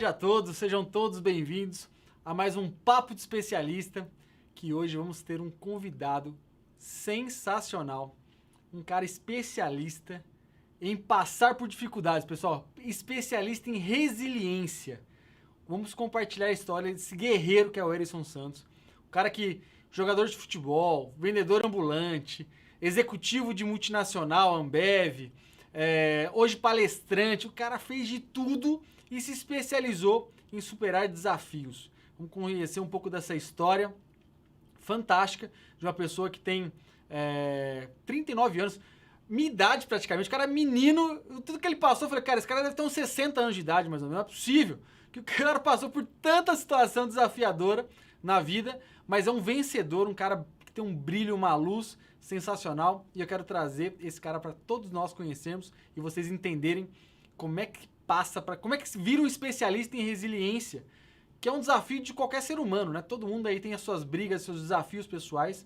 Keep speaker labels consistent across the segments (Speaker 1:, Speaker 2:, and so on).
Speaker 1: tarde a todos, sejam todos bem-vindos a mais um Papo de Especialista, que hoje vamos ter um convidado sensacional, um cara especialista em passar por dificuldades, pessoal, especialista em resiliência. Vamos compartilhar a história desse guerreiro que é o Herisson Santos, o cara que, jogador de futebol, vendedor ambulante, executivo de multinacional, Ambev, hoje palestrante, o cara fez de tudo e se especializou em superar desafios. Vamos conhecer um pouco dessa história fantástica de uma pessoa que tem 39 anos, minha idade praticamente, o cara é menino, tudo que ele passou, eu falei, cara, esse cara deve ter uns 60 anos de idade mais ou menos, não é possível que o cara passou por tanta situação desafiadora na vida, mas é um vencedor, um cara que tem um brilho, uma luz sensacional, e eu quero trazer esse cara para todos nós conhecermos e vocês entenderem como é que passa, como é que se vira um especialista em resiliência, que é um desafio de qualquer ser humano, né? Todo mundo aí tem as suas brigas, seus desafios pessoais,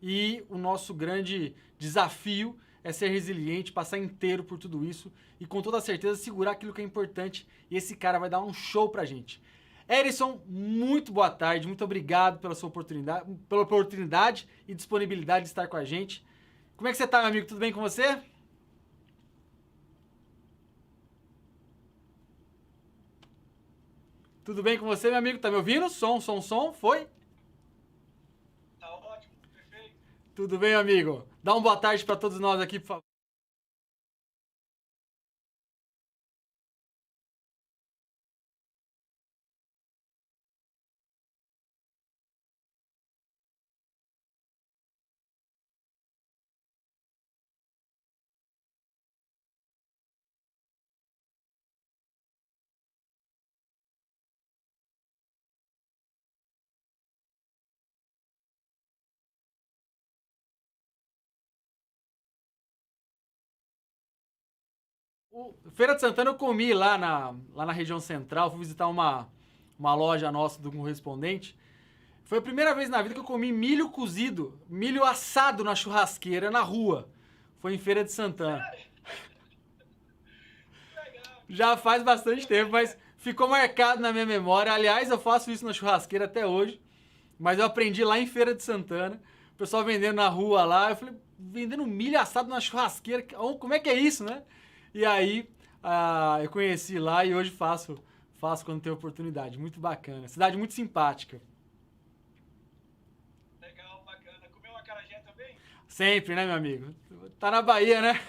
Speaker 1: e o nosso grande desafio é ser resiliente, passar inteiro por tudo isso e com toda certeza segurar aquilo que é importante, e esse cara vai dar um show pra gente. Herisson, muito boa tarde, muito obrigado pela sua oportunidade e disponibilidade de estar com a gente. Como é que você tá, meu amigo? Tudo bem com você? Tudo bem com você, meu amigo? Tá me ouvindo? Som, foi?
Speaker 2: Tá ótimo, perfeito.
Speaker 1: Tudo bem, amigo? Dá uma boa tarde para todos nós aqui, por favor. Feira de Santana eu comi lá na região central, fui visitar uma loja nossa do correspondente. Foi a primeira vez na vida que eu comi milho cozido, milho assado na churrasqueira, na rua. Foi em Feira de Santana.
Speaker 2: Legal.
Speaker 1: Já faz bastante tempo, mas ficou marcado na minha memória. Aliás, eu faço isso na churrasqueira até hoje, mas eu aprendi lá em Feira de Santana. O pessoal vendendo na rua lá, eu falei, vendendo milho assado na churrasqueira, como é que é isso, né? E aí, eu conheci lá e hoje faço quando tenho oportunidade. Muito bacana. Cidade muito simpática.
Speaker 2: Legal, bacana. Comeu uma acarajé também?
Speaker 1: Sempre, né, meu amigo? Tá na Bahia, né?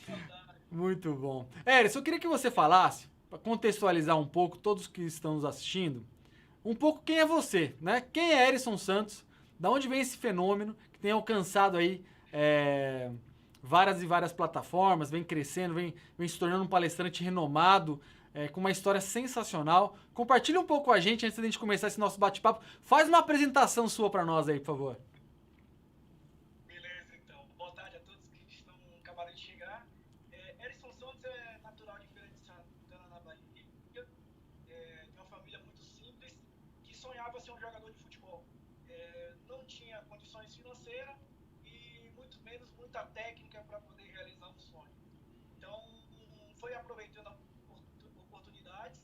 Speaker 2: Saudade.
Speaker 1: Muito bom. Eris, eu queria que você falasse, para contextualizar um pouco todos que estão nos assistindo, um pouco quem é você, né? Quem é Herisson Santos? Da onde vem esse fenômeno que tem alcançado aí várias e várias plataformas, vem crescendo, vem se tornando um palestrante renomado, com uma história sensacional. Compartilha um pouco com a gente antes de a gente começar esse nosso bate-papo. Faz uma apresentação sua para nós aí, por favor.
Speaker 2: Beleza, então. Boa tarde a todos que estão acabaram de chegar. Herisson Santos é natural de Feira de Santana, na Bahia. De uma família muito simples que sonhava ser um jogador de futebol. Não tinha condições financeiras e muito menos muita técnica para poder realizar um sonho. Então, foi aproveitando oportunidades.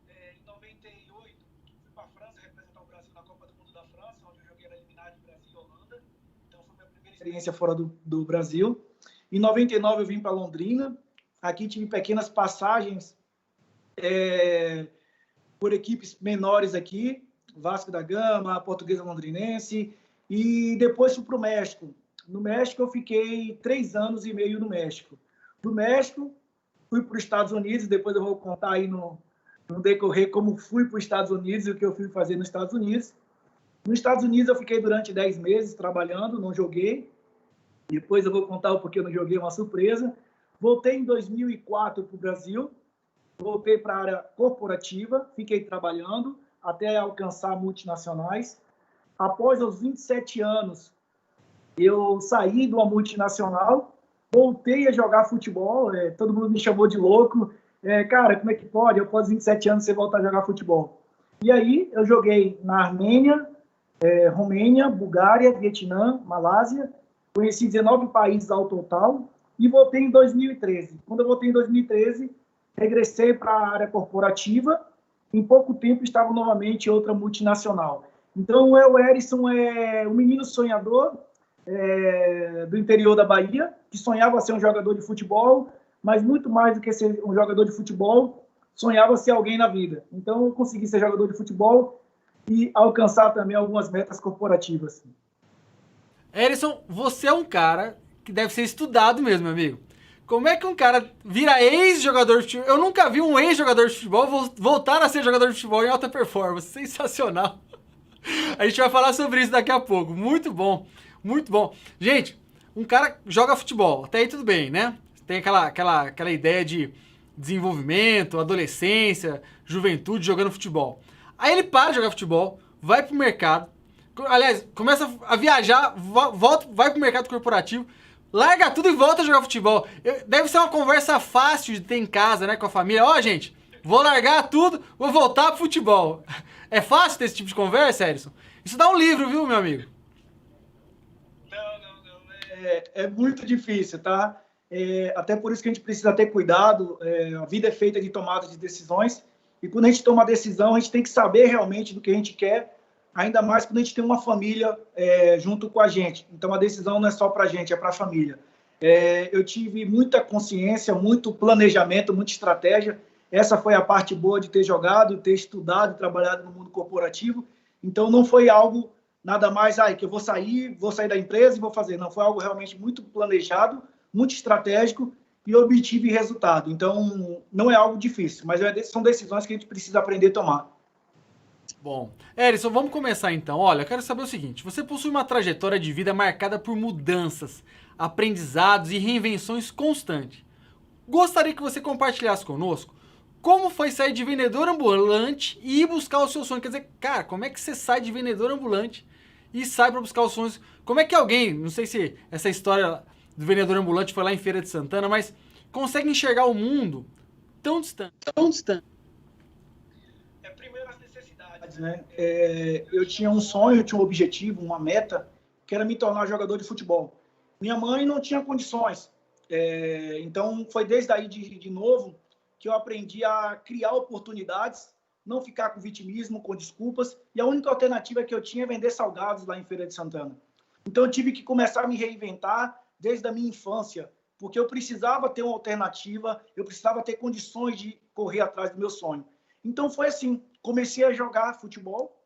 Speaker 2: Em 98, fui para a França representar o Brasil na Copa do Mundo da França, onde eu joguei era eliminado de Brasil e Holanda. Então, foi minha primeira experiência fora do Brasil. Em 99, eu vim para Londrina. Aqui tive pequenas passagens por equipes menores aqui, Vasco da Gama, Portuguesa Londrinense, e depois fui para o México. No México, eu fiquei 3 anos e meio no México. Do México, fui para os Estados Unidos, depois eu vou contar aí no decorrer como fui para os Estados Unidos e o que eu fui fazer nos Estados Unidos. Nos Estados Unidos, eu fiquei durante 10 meses trabalhando, não joguei. Depois eu vou contar o porquê eu não joguei, uma surpresa. Voltei em 2004 para o Brasil, voltei para a área corporativa, fiquei trabalhando até alcançar multinacionais. Após os 27 anos, eu saí de uma multinacional, voltei a jogar futebol, todo mundo me chamou de louco. Cara, como é que pode? Após 27 anos você voltar a jogar futebol. E aí eu joguei na Armênia, Romênia, Bulgária, Vietnã, Malásia, conheci 19 países ao total e voltei em 2013. Quando eu voltei em 2013, regressei para a área corporativa, em pouco tempo estava novamente em outra multinacional. Então, o Herisson é um menino sonhador do interior da Bahia, que sonhava ser um jogador de futebol, mas muito mais do que ser um jogador de futebol, sonhava ser alguém na vida. Então, eu consegui ser jogador de futebol e alcançar também algumas metas corporativas.
Speaker 1: Herisson, você é um cara que deve ser estudado mesmo, meu amigo. Como é que um cara vira ex-jogador de futebol? Eu nunca vi um ex-jogador de futebol voltar a ser jogador de futebol em alta performance. Sensacional. A gente vai falar sobre isso daqui a pouco. Muito bom, muito bom. Gente, um cara joga futebol, até aí tudo bem, né? Tem aquela ideia de desenvolvimento, adolescência, juventude jogando futebol. Aí ele para de jogar futebol, vai pro mercado, aliás, começa a viajar, vai pro mercado corporativo, larga tudo e volta a jogar futebol. Deve ser uma conversa fácil de ter em casa, né, com a família. Ó, gente, vou largar tudo, vou voltar pro futebol. É fácil ter esse tipo de conversa, Herisson? Isso dá um livro, viu, meu amigo?
Speaker 2: Não. É muito difícil, tá? Até por isso que a gente precisa ter cuidado. A vida é feita de tomada de decisões. E quando a gente toma a decisão, a gente tem que saber realmente do que a gente quer, ainda mais quando a gente tem uma família junto com a gente. Então, a decisão não é só para a gente, é para a família. Eu tive muita consciência, muito planejamento, muita estratégia. Essa foi a parte boa de ter jogado, ter estudado, trabalhado no mundo corporativo. Então, não foi algo nada mais que eu vou sair da empresa e vou fazer. Não, foi algo realmente muito planejado, muito estratégico e obtive resultado. Então, não é algo difícil, mas são decisões que a gente precisa aprender a tomar.
Speaker 1: Bom, Herisson, vamos começar então. Olha, eu quero saber o seguinte: você possui uma trajetória de vida marcada por mudanças, aprendizados e reinvenções constantes. Gostaria que você compartilhasse conosco como foi sair de vendedor ambulante e ir buscar o seu sonho. Quer dizer, cara, como é que você sai de vendedor ambulante e sai para buscar os sonhos? Como é que alguém, não sei se essa história do vendedor ambulante foi lá em Feira de Santana, mas consegue enxergar o mundo tão distante?
Speaker 2: Primeiro as necessidades, né? Eu tinha um sonho, eu tinha um objetivo, uma meta, que era me tornar jogador de futebol. Minha mãe não tinha condições. Então, foi desde aí de novo que eu aprendi a criar oportunidades, não ficar com vitimismo, com desculpas, e a única alternativa que eu tinha é vender salgados lá em Feira de Santana. Então, eu tive que começar a me reinventar desde a minha infância, porque eu precisava ter uma alternativa, eu precisava ter condições de correr atrás do meu sonho. Então, foi assim, comecei a jogar futebol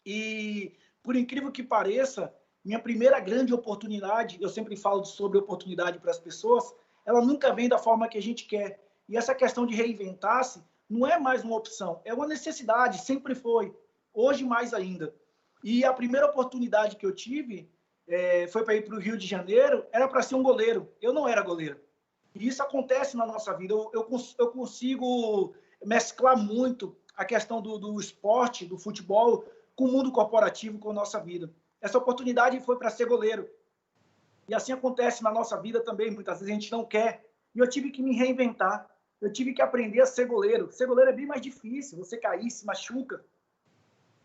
Speaker 2: e, por incrível que pareça, minha primeira grande oportunidade, eu sempre falo sobre oportunidade para as pessoas, ela nunca vem da forma que a gente quer. E essa questão de reinventar-se não é mais uma opção, é uma necessidade, sempre foi, hoje mais ainda. E a primeira oportunidade que eu tive foi para ir para o Rio de Janeiro, era para ser um goleiro. Eu não era goleiro. E isso acontece na nossa vida. Eu consigo mesclar muito a questão do esporte, do futebol, com o mundo corporativo, com a nossa vida. Essa oportunidade foi para ser goleiro. E assim acontece na nossa vida também. Muitas vezes a gente não quer. E eu tive que me reinventar. Eu tive que aprender a ser goleiro. Ser goleiro é bem mais difícil. Você cair, se machuca.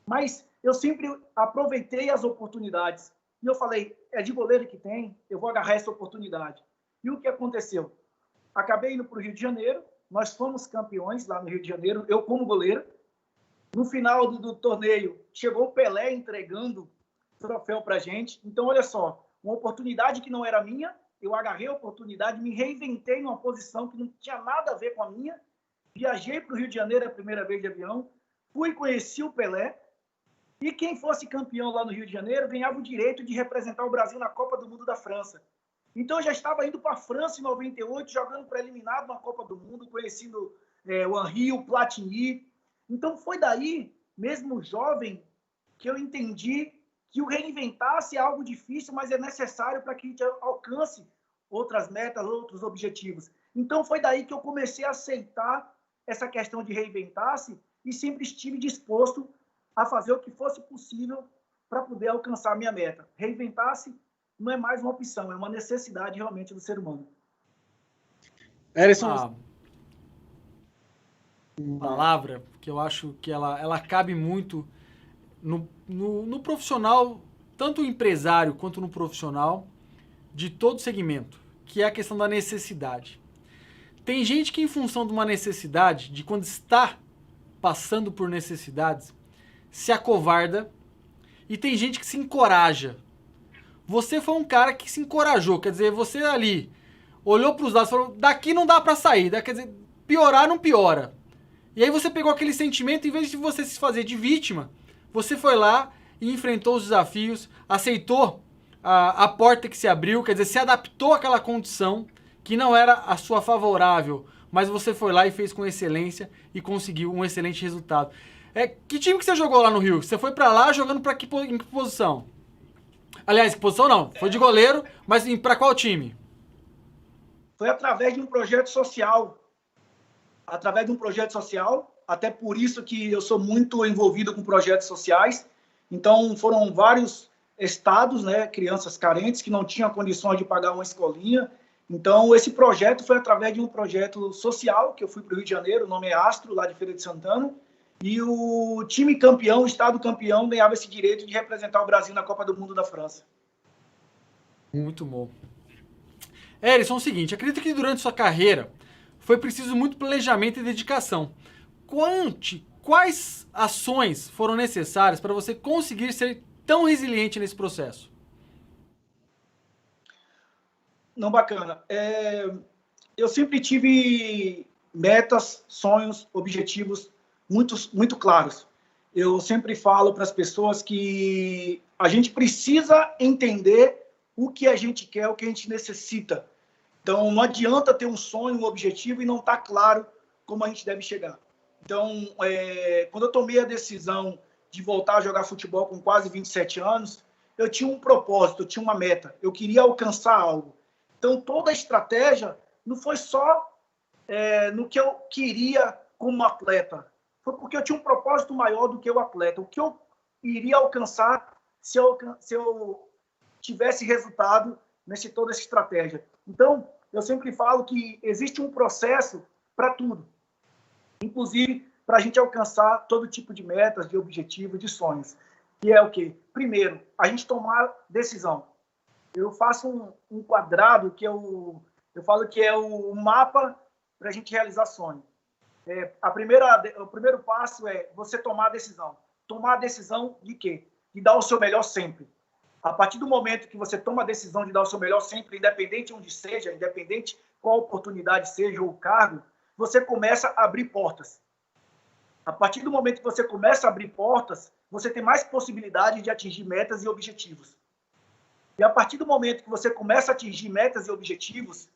Speaker 2: Mas eu sempre aproveitei as oportunidades. E eu falei, é de goleiro que tem, eu vou agarrar essa oportunidade. E o que aconteceu? Acabei indo para o Rio de Janeiro. Nós fomos campeões lá no Rio de Janeiro, eu como goleiro. No final do torneio, chegou o Pelé entregando o troféu para a gente. Então, olha só, uma oportunidade que não era minha, eu agarrei a oportunidade, me reinventei numa posição que não tinha nada a ver com a minha. Viajei para o Rio de Janeiro a primeira vez de avião, fui conheci o Pelé, e quem fosse campeão lá no Rio de Janeiro ganhava o direito de representar o Brasil na Copa do Mundo da França. Então, eu já estava indo para a França em 98, jogando pré-eliminado na Copa do Mundo, conhecendo o Henry, o Platini. Então, foi daí, mesmo jovem, que eu entendi que o reinventar-se é algo difícil, mas é necessário para que a gente alcance outras metas, outros objetivos. Então, foi daí que eu comecei a aceitar essa questão de reinventar-se e sempre estive disposto a fazer o que fosse possível para poder alcançar a minha meta. Reinventar-se não é mais uma opção, é uma necessidade realmente do ser humano.
Speaker 1: Herisson, uma palavra que eu acho que ela cabe muito no profissional, tanto o empresário quanto no profissional, de todo segmento, que é a questão da necessidade. Tem gente que, em função de uma necessidade, de quando está passando por necessidades, se acovarda, e tem gente que se encoraja. Você foi um cara que se encorajou, quer dizer, você ali olhou para os lados e falou, daqui não dá para sair, quer dizer, piorar não piora. E aí você pegou aquele sentimento, em vez de você se fazer de vítima, você foi lá e enfrentou os desafios, aceitou a porta que se abriu, quer dizer, se adaptou àquela condição que não era a sua favorável, mas você foi lá e fez com excelência e conseguiu um excelente resultado. Que time que você jogou lá no Rio? Você foi pra lá jogando em que posição? Aliás, que posição não, foi de goleiro, mas pra qual time?
Speaker 2: Foi através de um projeto social. Através de um projeto social, até por isso que eu sou muito envolvido com projetos sociais. Então, foram vários estados, né, crianças carentes que não tinham condições de pagar uma escolinha. Então, esse projeto foi através de um projeto social, que eu fui para o Rio de Janeiro, o nome é Astro, lá de Feira de Santana, e o time campeão, o estado campeão, ganhava esse direito de representar o Brasil na Copa do Mundo da França.
Speaker 1: Muito bom. Erisson, é o seguinte, acredito que durante sua carreira foi preciso muito planejamento e dedicação. Quais ações foram necessárias para você conseguir ser tão resiliente nesse processo?
Speaker 2: Não, bacana. Eu sempre tive metas, sonhos, objetivos muito claros. Eu sempre falo para as pessoas que a gente precisa entender o que a gente quer, o que a gente necessita. Então, não adianta ter um sonho, um objetivo e não estar claro como a gente deve chegar. Então, quando eu tomei a decisão de voltar a jogar futebol com quase 27 anos, eu tinha um propósito, eu tinha uma meta, eu queria alcançar algo. Então, toda a estratégia não foi só no que eu queria como atleta, foi porque eu tinha um propósito maior do que o atleta, o que eu iria alcançar se eu tivesse resultado nesse toda essa estratégia. Então, eu sempre falo que existe um processo para tudo, inclusive para a gente alcançar todo tipo de metas, de objetivos, de sonhos. Que é o quê? Primeiro, a gente tomar decisão. Eu faço um quadrado que eu falo que é o mapa para a gente realizar sonho. O primeiro passo é você tomar a decisão. Tomar a decisão de quê? De dar o seu melhor sempre. A partir do momento que você toma a decisão de dar o seu melhor sempre, independente onde seja, independente qual oportunidade seja ou cargo, você começa a abrir portas. A partir do momento que você começa a abrir portas, você tem mais possibilidade de atingir metas e objetivos. E a partir do momento que você começa a atingir metas e objetivos,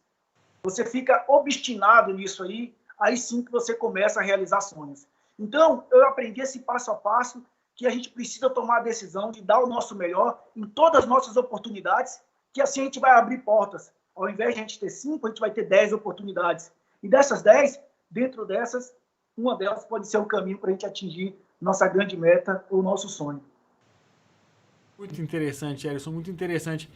Speaker 2: você fica obstinado nisso aí sim que você começa a realizar sonhos. Então, eu aprendi esse passo a passo que a gente precisa tomar a decisão de dar o nosso melhor em todas as nossas oportunidades, que assim a gente vai abrir portas. Ao invés de a gente ter 5, a gente vai ter 10 oportunidades. E dessas 10, dentro dessas, uma delas pode ser o caminho para a gente atingir nossa grande meta ou nosso sonho.
Speaker 1: Muito interessante, Erisson, muito interessante.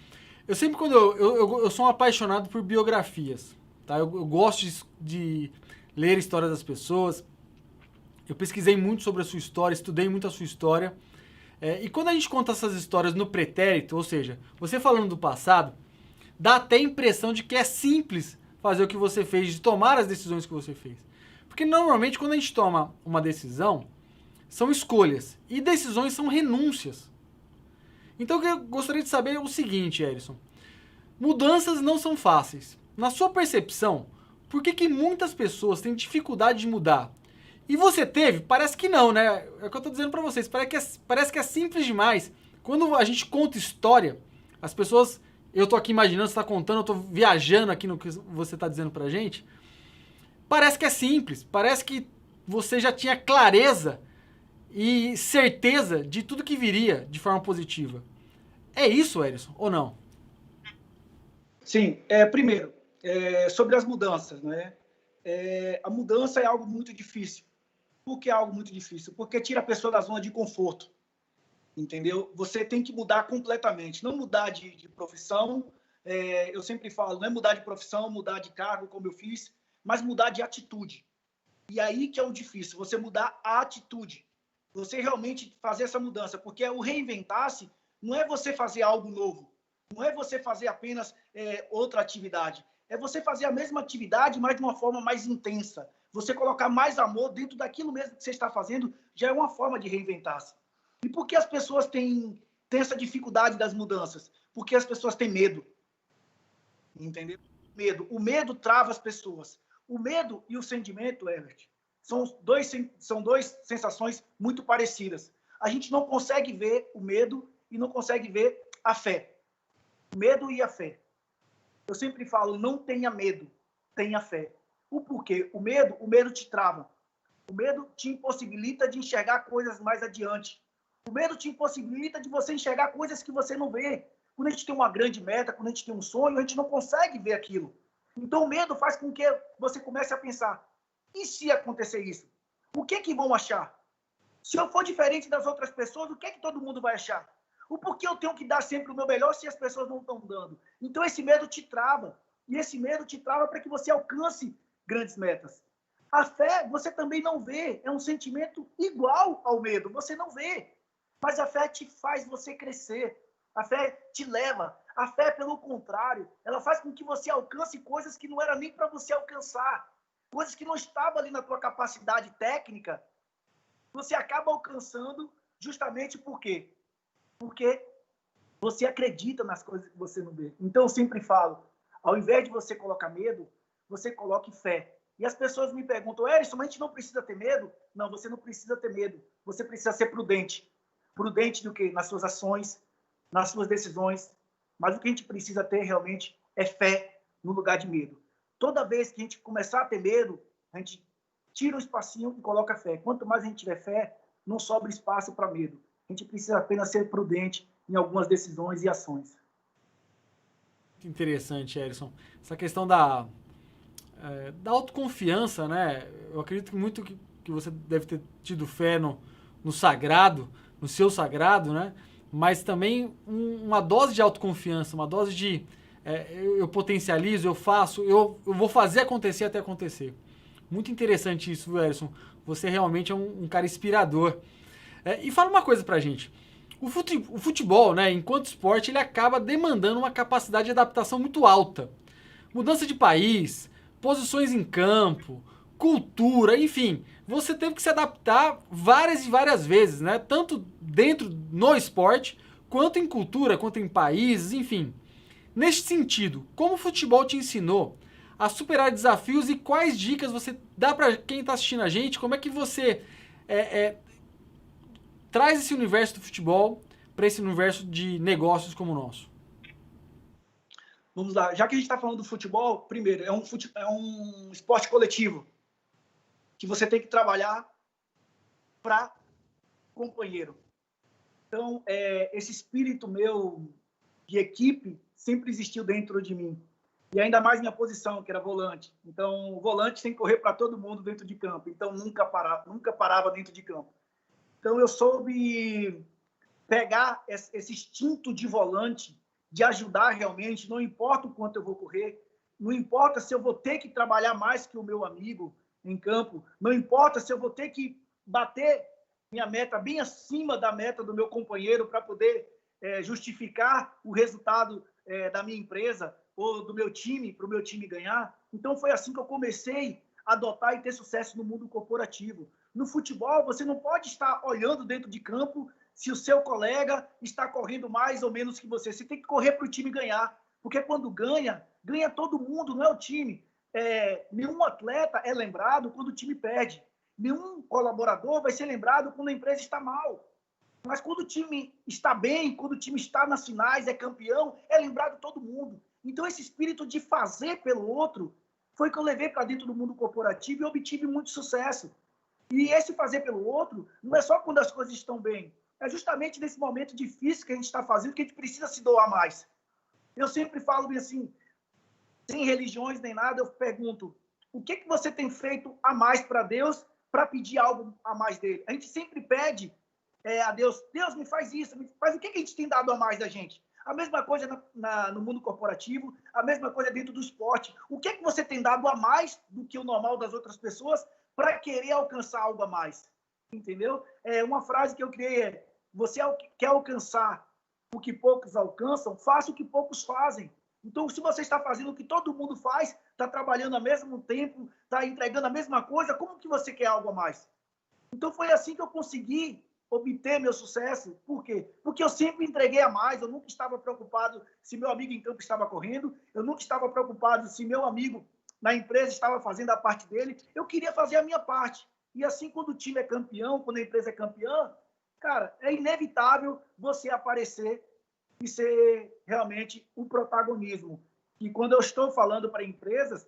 Speaker 1: Eu sempre, quando eu sou um apaixonado por biografias, tá? Eu gosto de ler a história das pessoas. Eu pesquisei muito sobre a sua história, estudei muito a sua história. E quando a gente conta essas histórias no pretérito, ou seja, você falando do passado, dá até a impressão de que é simples fazer o que você fez, de tomar as decisões que você fez. Porque normalmente quando a gente toma uma decisão, são escolhas. E decisões são renúncias. Então eu gostaria de saber o seguinte, Erisson. Mudanças não são fáceis. Na sua percepção, por que muitas pessoas têm dificuldade de mudar? E você teve? Parece que não, né? É o que eu tô dizendo pra vocês. Parece que é simples demais. Quando a gente conta história, as pessoas... Eu tô aqui imaginando, você tá contando, eu tô viajando aqui no que você tá dizendo pra gente. Parece que é simples. Parece que você já tinha clareza e certeza de tudo que viria de forma positiva. É isso, Erisson, ou não?
Speaker 2: Sim. Primeiro, sobre as mudanças, né? A mudança é algo muito difícil. Por que é algo muito difícil? Porque tira a pessoa da zona de conforto, entendeu? Você tem que mudar completamente, não mudar de profissão. Eu sempre falo, não é mudar de profissão, mudar de cargo, como eu fiz, mas mudar de atitude. E aí que é o difícil, você mudar a atitude. Você realmente fazer essa mudança, porque o reinventar-se não é você fazer algo novo, não é você fazer apenas outra atividade, É você fazer a mesma atividade, mas de uma forma mais intensa. Você colocar mais amor dentro daquilo mesmo que você está fazendo, já é uma forma de reinventar-se. E por que as pessoas têm essa dificuldade das mudanças? Porque as pessoas têm medo. Entendeu? Medo. O medo trava as pessoas. O medo e o sentimento, Herbert, são duas sensações muito parecidas. A gente não consegue ver o medo e não consegue ver a fé. O medo e a fé. Eu sempre falo, não tenha medo, tenha fé. O porquê? O medo te trava. O medo te impossibilita de enxergar coisas mais adiante. O medo te impossibilita de você enxergar coisas que você não vê. Quando a gente tem uma grande meta, quando a gente tem um sonho, a gente não consegue ver aquilo. Então, o medo faz com que você comece a pensar, e se acontecer isso? O que vão achar? Se eu for diferente das outras pessoas, o que todo mundo vai achar? O porquê eu tenho que dar sempre o meu melhor se as pessoas não estão dando? Então, esse medo te trava. E esse medo te trava para que você alcance grandes metas. A fé, você também não vê. É um sentimento igual ao medo. Você não vê. Mas a fé te faz você crescer. A fé te leva. A fé, pelo contrário, ela faz com que você alcance coisas que não era nem para você alcançar. Coisas que não estavam ali na tua capacidade técnica. Você acaba alcançando justamente por quê? Porque você acredita nas coisas que você não vê. Então, eu sempre falo, ao invés de você colocar medo, você coloque fé. E as pessoas me perguntam, Erison, mas a gente não precisa ter medo? Não, você não precisa ter medo. Você precisa ser prudente. Prudente do quê? Nas suas ações, nas suas decisões. Mas o que a gente precisa ter realmente é fé no lugar de medo. Toda vez que a gente começar a ter medo, a gente tira um espacinho e coloca fé. Quanto mais a gente tiver fé, não sobra espaço para medo. A gente precisa apenas ser prudente em algumas decisões e ações.
Speaker 1: Interessante, Erison. Essa questão da autoconfiança, né? Eu acredito muito que você deve ter tido fé no sagrado, no seu sagrado, né? Mas também uma dose de autoconfiança, uma dose de eu potencializo, eu faço, eu vou fazer acontecer até acontecer. Muito interessante isso, viu, Erison? Você realmente é um cara inspirador. E fala uma coisa pra gente. O futebol, né, enquanto esporte, ele acaba demandando uma capacidade de adaptação muito alta. Mudança de país, posições em campo, cultura, enfim. Você teve que se adaptar várias e várias vezes, né? Tanto dentro no esporte, quanto em cultura, quanto em países, enfim. Neste sentido, como o futebol te ensinou a superar desafios e quais dicas você dá para quem está assistindo a gente? Como é que você traz esse universo do futebol para esse universo de negócios como o nosso?
Speaker 2: Vamos lá. Já que a gente está falando do futebol, primeiro, é um esporte coletivo que você tem que trabalhar para companheiro. Então, esse espírito meu de equipe sempre existiu dentro de mim. E ainda mais minha posição, que era volante. Então, o volante tem que correr para todo mundo dentro de campo. Então, nunca parava dentro de campo. Então, eu soube pegar esse instinto de volante, de ajudar realmente, não importa o quanto eu vou correr, não importa se eu vou ter que trabalhar mais que o meu amigo em campo, não importa se eu vou ter que bater minha meta bem acima da meta do meu companheiro para poder justificar o resultado da minha empresa ou do meu time, para o meu time ganhar. Então, foi assim que eu comecei a adotar e ter sucesso no mundo corporativo. No futebol, você não pode estar olhando dentro de campo se o seu colega está correndo mais ou menos que você. Você tem que correr para o time ganhar, porque quando ganha todo mundo, não é o time. Nenhum atleta é lembrado quando o time perde. Nenhum colaborador vai ser lembrado quando a empresa está mal. Mas quando o time está bem, quando o time está nas finais, é campeão, é lembrado todo mundo. Então, esse espírito de fazer pelo outro foi que eu levei para dentro do mundo corporativo e obtive muito sucesso. E esse fazer pelo outro não é só quando as coisas estão bem. É justamente nesse momento difícil que a gente está fazendo que a gente precisa se doar mais. Eu sempre falo assim, sem religiões nem nada, eu pergunto, o que você tem feito a mais para Deus para pedir algo a mais dele? A gente sempre pede a Deus, Deus me faz isso, mas o que a gente tem dado a mais da gente? A mesma coisa no mundo corporativo, a mesma coisa dentro do esporte. O que você tem dado a mais do que o normal das outras pessoas para querer alcançar algo a mais? Entendeu? Uma frase que eu criei você quer alcançar o que poucos alcançam, faça o que poucos fazem. Então, se você está fazendo o que todo mundo faz, está trabalhando ao mesmo tempo, está entregando a mesma coisa, como que você quer algo a mais? Então, foi assim que eu consegui obter meu sucesso. Por quê? Porque eu sempre entreguei a mais, eu nunca estava preocupado se meu amigo em campo estava correndo, eu nunca estava preocupado se meu amigo na empresa estava fazendo a parte dele, eu queria fazer a minha parte. E assim, quando o time é campeão, quando a empresa é campeã, cara, é inevitável você aparecer e ser realmente um protagonismo. E quando eu estou falando para empresas,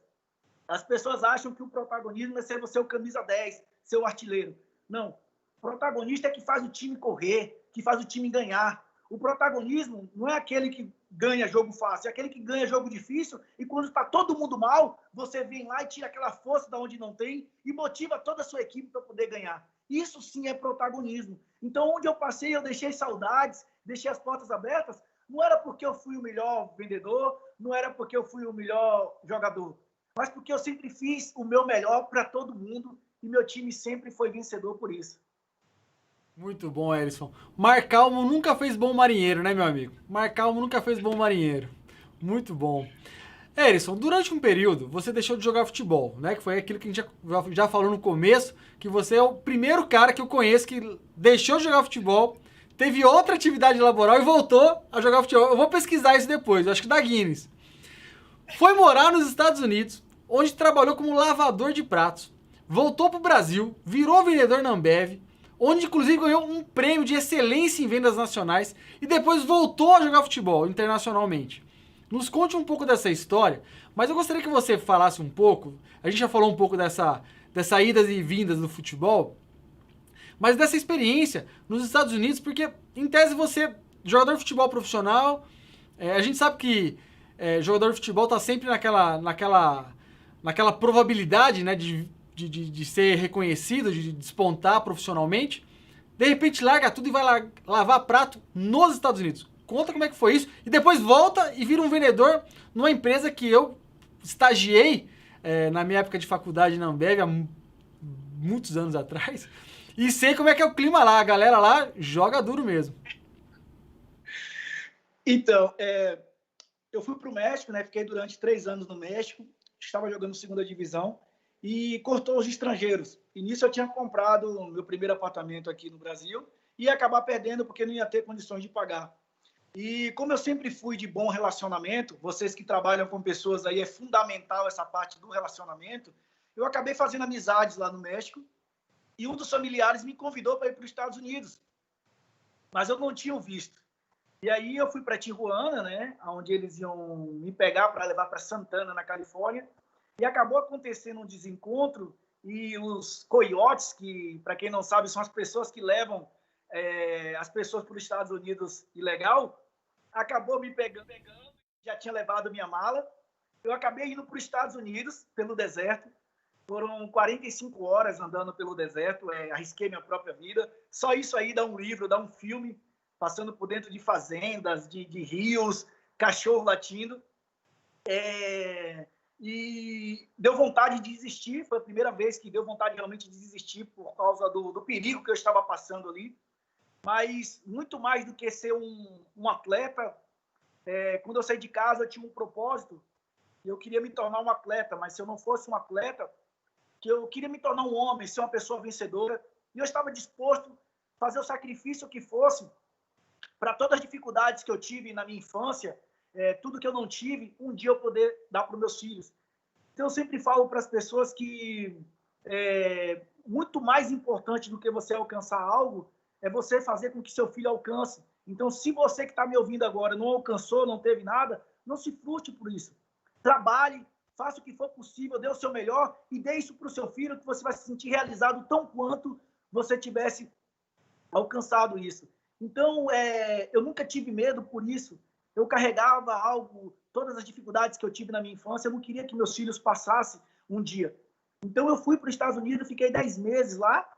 Speaker 2: as pessoas acham que o protagonismo é ser você o camisa 10, ser o artilheiro. Não. O protagonista é que faz o time correr, que faz o time ganhar. O protagonismo não é aquele que ganha jogo fácil, é aquele que ganha jogo difícil e quando está todo mundo mal, você vem lá e tira aquela força da onde não tem e motiva toda a sua equipe para poder ganhar. Isso sim é protagonismo. Então, onde eu passei, eu deixei saudades, deixei as portas abertas, não era porque eu fui o melhor vendedor, não era porque eu fui o melhor jogador, mas porque eu sempre fiz o meu melhor para todo mundo e meu time sempre foi vencedor por isso.
Speaker 1: Muito bom, Erisson. Marcalmo nunca fez bom marinheiro, né, meu amigo? Marcalmo nunca fez bom marinheiro. Muito bom. Erisson, durante um período você deixou de jogar futebol, né? Que foi aquilo que a gente já falou no começo, que você é o primeiro cara que eu conheço que deixou de jogar futebol, teve outra atividade laboral e voltou a jogar futebol. Eu vou pesquisar isso depois, eu acho que da Guinness. Foi morar nos Estados Unidos, onde trabalhou como lavador de pratos. Voltou para o Brasil, virou vendedor na Ambev, onde inclusive ganhou um prêmio de excelência em vendas nacionais e depois voltou a jogar futebol internacionalmente. Nos conte um pouco dessa história, mas eu gostaria que você falasse um pouco, a gente já falou um pouco dessa idas e vindas do futebol, mas dessa experiência nos Estados Unidos, porque em tese você, jogador de futebol profissional, a gente sabe que jogador de futebol está sempre naquela probabilidade, né, de ser reconhecido, de despontar profissionalmente. De repente larga tudo e vai lá lavar prato nos Estados Unidos. Conta como é que foi isso. E depois volta e vira um vendedor numa empresa que eu estagiei na minha época de faculdade na Ambev, há muitos anos atrás. E sei como é que é o clima lá. A galera lá joga duro mesmo.
Speaker 2: Então, eu fui para o México, né? Fiquei durante 3 anos no México. Estava jogando segunda divisão e cortou os estrangeiros. E nisso eu tinha comprado meu primeiro apartamento aqui no Brasil e ia acabar perdendo porque não ia ter condições de pagar. E como eu sempre fui de bom relacionamento, vocês que trabalham com pessoas aí, é fundamental essa parte do relacionamento, eu acabei fazendo amizades lá no México e um dos familiares me convidou para ir para os Estados Unidos, mas eu não tinha o visto. E aí eu fui para Tijuana, né, onde eles iam me pegar para levar para Santana, na Califórnia, e acabou acontecendo um desencontro e os coiotes, que, para quem não sabe, são as pessoas que levam as pessoas para os Estados Unidos ilegal, acabou me pegando, já tinha levado minha mala. Eu acabei indo para os Estados Unidos, pelo deserto. Foram 45 horas andando pelo deserto, arrisquei minha própria vida. Só isso aí dá um livro, dá um filme, passando por dentro de fazendas, de rios, cachorro latindo. E deu vontade de desistir, foi a primeira vez que deu vontade realmente de desistir por causa do perigo que eu estava passando ali. Mas muito mais do que ser um atleta, quando eu saí de casa eu tinha um propósito, eu queria me tornar um atleta, mas se eu não fosse um atleta, que eu queria me tornar um homem, ser uma pessoa vencedora, e eu estava disposto a fazer o sacrifício que fosse para todas as dificuldades que eu tive na minha infância, tudo que eu não tive, um dia eu poder dar para os meus filhos. Então eu sempre falo para as pessoas que muito mais importante do que você alcançar algo é você fazer com que seu filho alcance. Então, se você que está me ouvindo agora não alcançou, não teve nada, não se frustre por isso. Trabalhe, faça o que for possível, dê o seu melhor e dê isso para o seu filho, que você vai se sentir realizado tão quanto você tivesse alcançado isso. Então, eu nunca tive medo por isso. Eu carregava algo, todas as dificuldades que eu tive na minha infância, eu não queria que meus filhos passassem um dia. Então, eu fui para os Estados Unidos, fiquei 10 meses lá.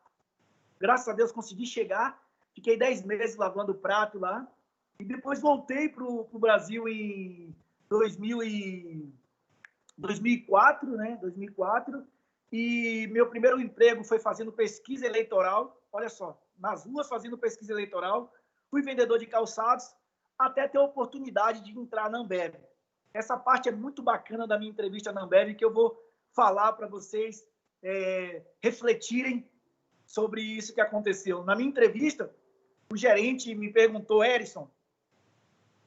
Speaker 2: Graças a Deus consegui chegar, fiquei 10 meses lavando prato lá, e depois voltei para o Brasil em 2004, né? 2004, e meu primeiro emprego foi fazendo pesquisa eleitoral, olha só, nas ruas fazendo pesquisa eleitoral, fui vendedor de calçados, até ter a oportunidade de entrar na Ambev. Essa parte é muito bacana da minha entrevista na Ambev, que eu vou falar para vocês refletirem sobre isso que aconteceu. Na minha entrevista, o gerente me perguntou: Erison,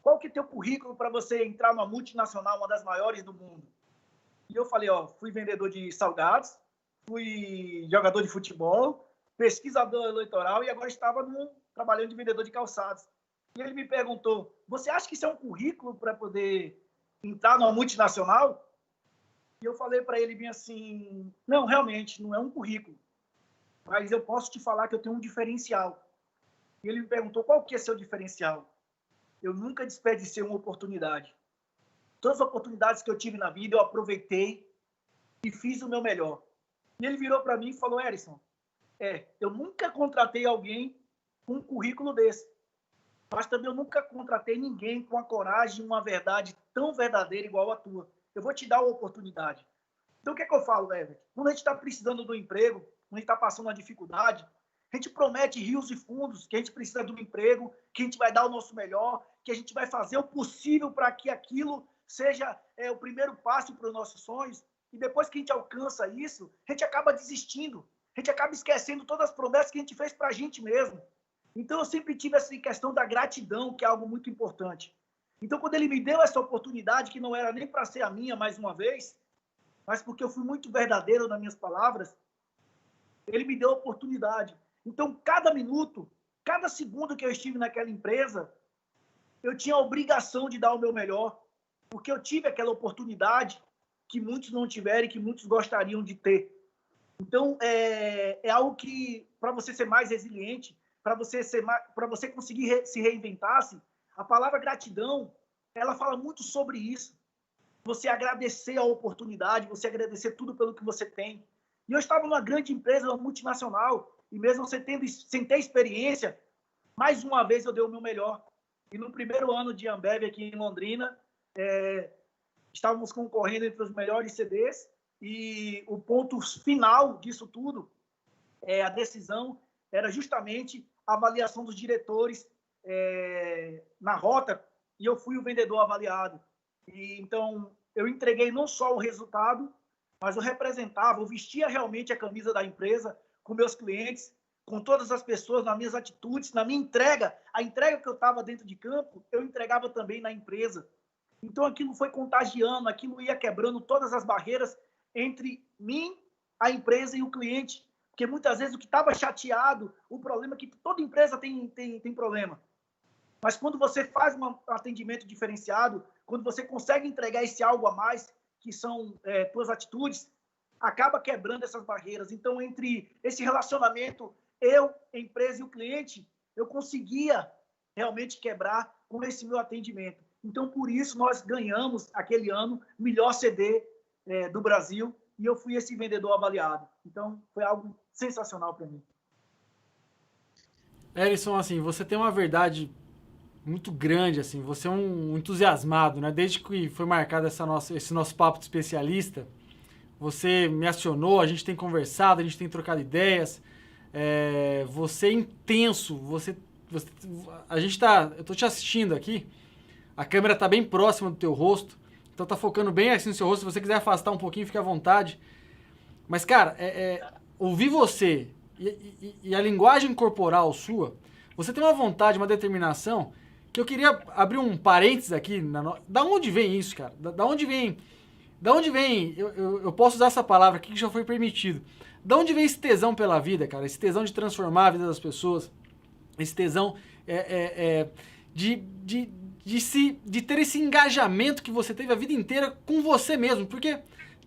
Speaker 2: qual que é o teu currículo para você entrar numa multinacional, uma das maiores do mundo? E eu falei: fui vendedor de salgados, fui jogador de futebol, pesquisador eleitoral e agora estava trabalhando de vendedor de calçados. E ele me perguntou: você acha que isso é um currículo para poder entrar numa multinacional? E eu falei para ele bem assim: não, realmente, não é um currículo, mas eu posso te falar que eu tenho um diferencial. E ele me perguntou: qual que é seu diferencial? Eu nunca desperdicei uma oportunidade. Todas as oportunidades que eu tive na vida, eu aproveitei e fiz o meu melhor. E ele virou para mim e falou: Erison, eu nunca contratei alguém com um currículo desse, mas também eu nunca contratei ninguém com a coragem, uma verdade tão verdadeira igual a tua. Eu vou te dar uma oportunidade. Então, o que é que eu falo, Everton? Quando a gente está precisando do emprego, quando a gente está passando uma dificuldade, a gente promete rios e fundos que a gente precisa do emprego, que a gente vai dar o nosso melhor, que a gente vai fazer o possível para que aquilo seja o primeiro passo para os nossos sonhos. E depois que a gente alcança isso, a gente acaba desistindo. A gente acaba esquecendo todas as promessas que a gente fez para a gente mesmo. Então, eu sempre tive essa questão da gratidão, que é algo muito importante. Então, quando ele me deu essa oportunidade, que não era nem para ser a minha mais uma vez, mas porque eu fui muito verdadeiro nas minhas palavras, ele me deu a oportunidade. Então, cada minuto, cada segundo que eu estive naquela empresa, eu tinha a obrigação de dar o meu melhor, porque eu tive aquela oportunidade que muitos não tiveram e que muitos gostariam de ter. Então, é algo que, para você ser mais resiliente, para você conseguir se reinventar-se, a palavra gratidão, ela fala muito sobre isso. Você agradecer a oportunidade, você agradecer tudo pelo que você tem. E eu estava numa grande empresa, uma multinacional, e mesmo sem ter experiência, mais uma vez eu dei o meu melhor. E no primeiro ano de Ambev aqui em Londrina, estávamos concorrendo entre os melhores CDs, e o ponto final disso tudo, a decisão, era justamente a avaliação dos diretores na rota, e eu fui o vendedor avaliado. E, então, eu entreguei não só o resultado, mas eu representava, eu vestia realmente a camisa da empresa com meus clientes, com todas as pessoas, nas minhas atitudes, na minha entrega. A entrega que eu estava dentro de campo, eu entregava também na empresa. Então, aquilo foi contagiando, aquilo ia quebrando todas as barreiras entre mim, a empresa e o cliente. Porque muitas vezes o que estava chateado, o problema é que toda empresa tem problema. Mas quando você faz um atendimento diferenciado, quando você consegue entregar esse algo a mais, que são tuas atitudes, acaba quebrando essas barreiras. Então, entre esse relacionamento, eu, a empresa e o cliente, eu conseguia realmente quebrar com esse meu atendimento. Então, por isso, nós ganhamos, aquele ano, o melhor CD do Brasil, e eu fui esse vendedor avaliado. Então, foi algo sensacional para mim.
Speaker 1: Erison, assim, você tem uma verdade muito grande, assim, você é um entusiasmado, né? Desde que foi marcado esse nosso papo de especialista, você me acionou, a gente tem conversado, a gente tem trocado ideias, você é intenso, eu tô te assistindo aqui, a câmera tá bem próxima do teu rosto, então tá focando bem assim no seu rosto, se você quiser afastar um pouquinho, fique à vontade. Mas, cara, ouvir você e a linguagem corporal sua, você tem uma vontade, uma determinação, que eu queria abrir um parênteses aqui. Da onde vem isso, cara? Da onde vem... eu posso usar essa palavra aqui que já foi permitido. Da onde vem esse tesão pela vida, cara? Esse tesão de transformar a vida das pessoas. Esse tesão de ter esse engajamento que você teve a vida inteira com você mesmo. Porque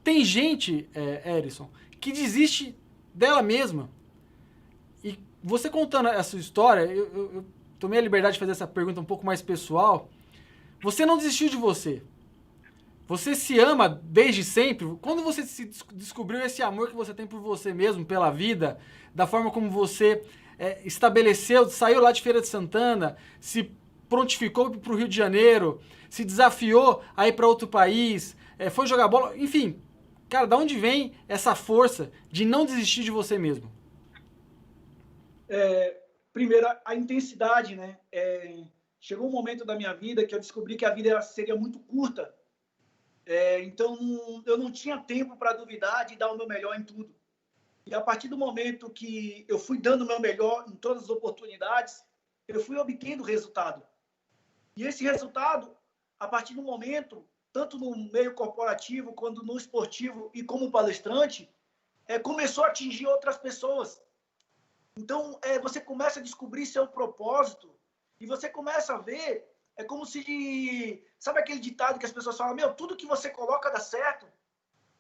Speaker 1: tem gente, Erison, que desiste dela mesma. E você contando essa história, eu tomei a liberdade de fazer essa pergunta um pouco mais pessoal. Você não desistiu de você. Você se ama desde sempre. Quando você descobriu esse amor que você tem por você mesmo, pela vida, da forma como você estabeleceu, saiu lá de Feira de Santana, se prontificou para o Rio de Janeiro, se desafiou a ir para outro país, foi jogar bola, enfim. Cara, da onde vem essa força de não desistir de você mesmo?
Speaker 2: Primeiro, a intensidade, né? Chegou um momento da minha vida que eu descobri que a vida seria muito curta Então, eu não tinha tempo para duvidar de dar o meu melhor em tudo. E a partir do momento que eu fui dando o meu melhor em todas as oportunidades, eu fui obtendo resultado. E esse resultado, a partir do momento, tanto no meio corporativo, quanto no esportivo e como palestrante, começou a atingir outras pessoas. Então, você começa a descobrir seu propósito e você começa a ver, é como se... Sabe aquele ditado que as pessoas falam, meu, tudo que você coloca dá certo?